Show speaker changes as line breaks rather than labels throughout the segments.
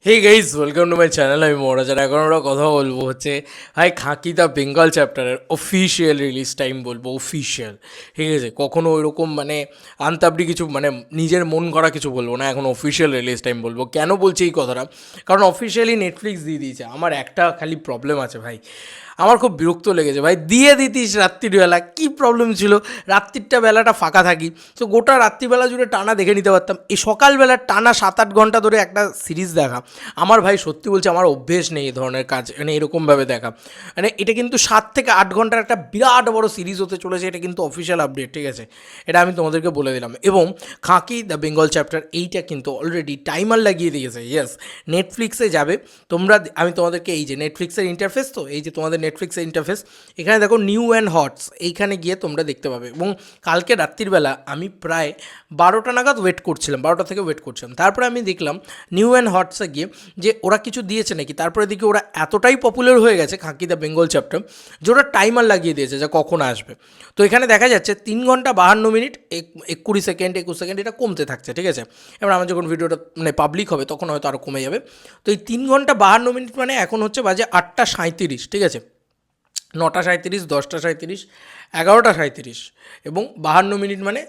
Hey guys welcome to my channel. আমি মহারাজার এখন আমরা কথা বলবো হচ্ছে ভাই খাকি দ্য বেঙ্গল চ্যাপ্টারের অফিসিয়াল রিলিজ টাইম বলবো, অফিসিয়াল। ঠিক আছে, কখনো ওইরকম মানে আনতাবড়ি কিছু মানে নিজের মন করা কিছু বলবো না, এখন অফিসিয়াল রিলিজ টাইম বলবো। কেন বলছি এই কথাটা? কারণ অফিসিয়ালি নেটফ্লিক্স দিয়ে দিয়েছে। আমার একটা খালি প্রবলেম আছে ভাই, আমার খুব বিরক্ত লেগেছে ভাই। দিয়ে দিতিস রাত্রিবেলা, কী প্রবলেম ছিল? রাত্রিটা বেলাটা ফাঁকা থাকি, তো গোটা রাত্রিবেলা জুড়ে টানা দেখে নিতে পারতাম। এই সকালবেলা টানা 7-8 ঘন্টা ধরে একটা সিরিজ দেখা, আমার ভাই সত্যি বলছি আমার অভ্যেস নেই এই ধরনের কাজ, মানে এরকমভাবে দেখা। মানে এটা কিন্তু 7 থেকে 8 ঘন্টার একটা বিরাট বড় সিরিজ হতে চলেছে, এটা কিন্তু অফিসিয়াল আপডেট, ঠিক আছে? এটা আমি তোমাদেরকে বলে দিলাম। এবং খাকি দ্য বেঙ্গল চ্যাপ্টার এইটা কিন্তু অলরেডি টাইমার লাগিয়ে দিয়েছে। ইয়েস, নেটফ্লিক্সে যাবে তোমরা, আমি তোমাদেরকে এই যে নেটফ্লিক্সের ইন্টারফেস, তো এই যে তোমাদের নেটফ্লিক্সের ইন্টারফেস, এখানে দেখো নিউ অ্যান্ড হটস, এইখানে গিয়ে তোমরা দেখতে পাবে। এবং কালকে রাত্রিবেলা আমি প্রায় 12টা নাগাদ ওয়েট করছিলাম, 12টা থেকে ওয়েট করছিলাম। তারপরে আমি দেখলাম নিউ অ্যান্ড হটসে গিয়ে যে ওরা কিছু দিয়েছে নাকি। তারপরে দেখি ওরা এতটাই পপুলার হয়ে গেছে খাকি দ্য বেঙ্গল চ্যাপ্টার, যে ওরা টাইমার লাগিয়ে দিয়েছে যে কখন আসবে। তো এখানে দেখা যাচ্ছে 3 ঘন্টা 52 মিনিট 20 সেকেন্ড 21 সেকেন্ড এটা কমতে থাকছে, ঠিক আছে? এবার আমার যখন ভিডিওটা মানে পাবলিক হবে তখন হয়তো আরও কমে যাবে। তো এই 3 ঘন্টা 52 মিনিট মানে এখন হচ্ছে বাজে 8টা 37, ঠিক আছে? 9টা 37, 10টা 37, 11টা 37 এবং 52 মিনিট মানে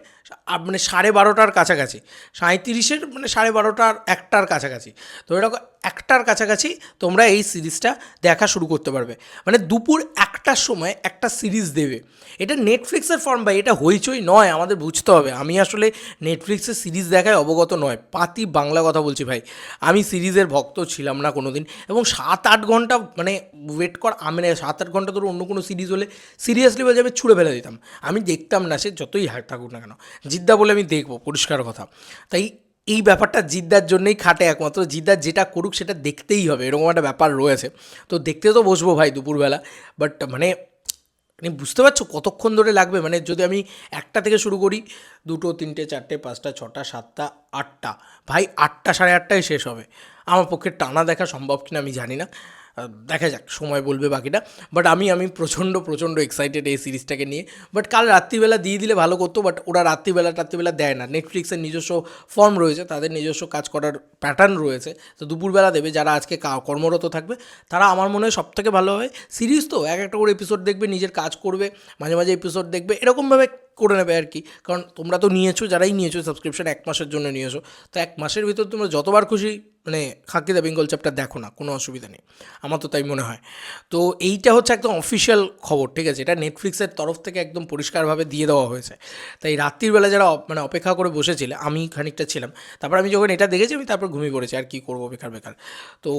মানে 12:30টার কাছাকাছি, 37-এর মানে 12:30 1টার কাছাকাছি। তো এরকম 1টার কাছাকাছি তোমরা এই সিরিজটা দেখা শুরু করতে পারবে। মানে দুপুর 1টার সময় একটা সিরিজ দেবে। এটা নেটফ্লিক্সের ফর্ম ভাই, এটা হইচই নয়, আমাদের বুঝতে হবে। আমি আসলে নেটফ্লিক্সের সিরিজ দেখায় অবগত নয়, পাতি বাংলা কথা বলছি ভাই। আমি সিরিজের ভক্ত ছিলাম না কোনো দিন, এবং 7-8 ঘন্টা মানে ওয়েট কর, আমি 7-8 ঘন্টা ধরে অন্য কোনো সিরিজ হলে সিরিয়াসলি বলে আমি ছুঁড়ে ফেলে দিতাম, আমি দেখতাম না, সে যতই হার থাকুক না কেন। জিদ্দা বলে আমি দেখবো, পরিষ্কার কথা। তাই এই ব্যাপারটা জিদ্দার জন্যই খাটে একমাত্র, জিদ্দার যেটা করুক সেটা দেখতেই হবে, এরকম একটা ব্যাপার রয়েছে। তো দেখতে তো বসবো ভাই দুপুরবেলা, বাট মানে মানে বুঝতে পারছো কতক্ষণ ধরে লাগবে? মানে যদি আমি 1টা থেকে শুরু করি, 2টো 3টে 4টে 5টা 6টা 7টা 8টা, ভাই 8টা 8:30টায় শেষ হবে। আমার পক্ষে টানা দেখা সম্ভব কিনা আমি জানি না, দেখা যাক, সময় বলবে বাকিটা। বাট আমি প্রচণ্ড প্রচণ্ড এক্সাইটেড এই সিরিজটাকে নিয়ে। বাট কাল রাত্রিবেলা দিয়ে দিলে ভালো করতো, বাট ওরা রাত্রিবেলা দেয় না। নেটফ্লিক্সের নিজস্ব ফর্ম রয়েছে, তাদের নিজস্ব কাজ করার প্যাটার্ন রয়েছে, তো দুপুরবেলা দেবে। যারা আজকে কর্মরত থাকবে তারা আমার মনে হয় সবথেকে ভালো হয়। সিরিজ তো একটা করে এপিসোড দেখবে, নিজের কাজ করবে, মাঝে মাঝে এপিসোড দেখবে, এরকমভাবে করে নেবে আর কি। কারণ তোমরা তো নিয়েছো, যারাই নিয়েছো সাবস্ক্রিপশন 1 মাসের জন্য নিয়েছো, তো 1 মাসের ভিতর তোমরা যতবার খুশি মানে খাকি দ্য বেঙ্গল চ্যাপ্টার দেখো না, কোনো অসুবিধা নেই, আমার তো তাই মনে হয়। তো এইটা হচ্ছে একদম অফিসিয়াল খবর, ঠিক আছে? এটা নেটফ্লিক্সের তরফ থেকে একদম পরিষ্কারভাবে দিয়ে দেওয়া হয়েছে। তাই রাত্রিবেলা যারা মানে অপেক্ষা করে বসেছিলে, আমি খানিকটা ছিলাম, তারপর আমি যখন এটা দেখেছি আমি তারপর ঘুমিয়ে পড়েছি। আর কী করবো, বেকার বেকার। তো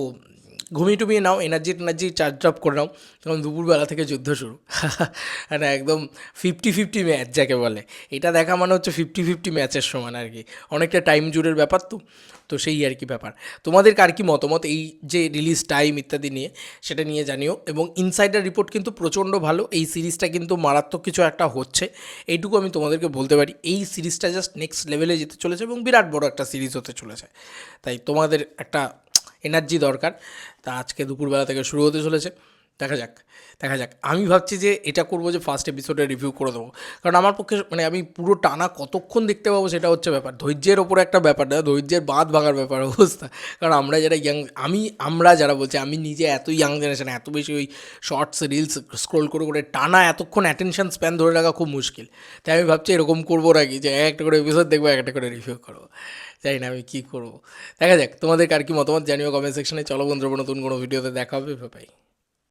ঘুমিয়ে টুমিয়ে নাও, এনার্জি চার্জ আপ করে নাও, কারণ দুপুরবেলা থেকে যুদ্ধ শুরু। মানে একদম 50-50 ম্যাচ যাকে বলে, এটা দেখা মানে হচ্ছে 50-50 ম্যাচের সমান আর কি। অনেকটা টাইম জুড়ের ব্যাপার, তো তো সেই আর কি ব্যাপার। তোমাদের কার কি মতামত এই যে রিলিজ টাইম ইত্যাদি নিয়ে, সেটা নিয়ে জানিও। এবং ইনসাইডার রিপোর্ট কিন্তু প্রচণ্ড ভালো, এই সিরিজটা কিন্তু মারাত্মক কিছু একটা হচ্ছে, এইটুকু আমি তোমাদেরকে বলতে পারি। এই সিরিজটা জাস্ট নেক্সট লেভেলে যেতে চলেছে এবং বিরাট বড় একটা সিরিজ হতে চলেছে। তাই তোমাদের একটা এনার্জি দরকার। তা আজকে দুপুরবেলা থেকে শুরু হতে চলেছে, দেখা যাক দেখা যাক। আমি ভাবছি যে এটা করবো যে ফার্স্ট এপিসোডে রিভিউ করে দেবো, কারণ আমার পক্ষে মানে আমি পুরো টানা কতক্ষণ দেখতে পাবো সেটা হচ্ছে ব্যাপার। ধৈর্যের ওপরে একটা ব্যাপার, না ধৈর্যের বাঁধ ভাঙার ব্যাপার অবস্থা। কারণ আমরা যারা আমরা যারা বলছি, আমি নিজে এত ইয়াং জেনারেশন, এত বেশি ওই শর্টস রিলস স্ক্রোল করে করে টানা এতক্ষণ অ্যাটেনশন স্প্যান ধরে রাখা খুব মুশকিল। তাই আমি ভাবছি এরকম করবো নাকি, যে একটা করে এপিসোড দেখবো, একটা করে রিভিউ করবো। জানি না আমি কী করবো, দেখা যাক। তোমাদের কার কি মতামত জানিও কমেন্ট সেকশনে। চলো বন্ধুরা, নতুন কোনো ভিডিওতে দেখা হবে, বাই।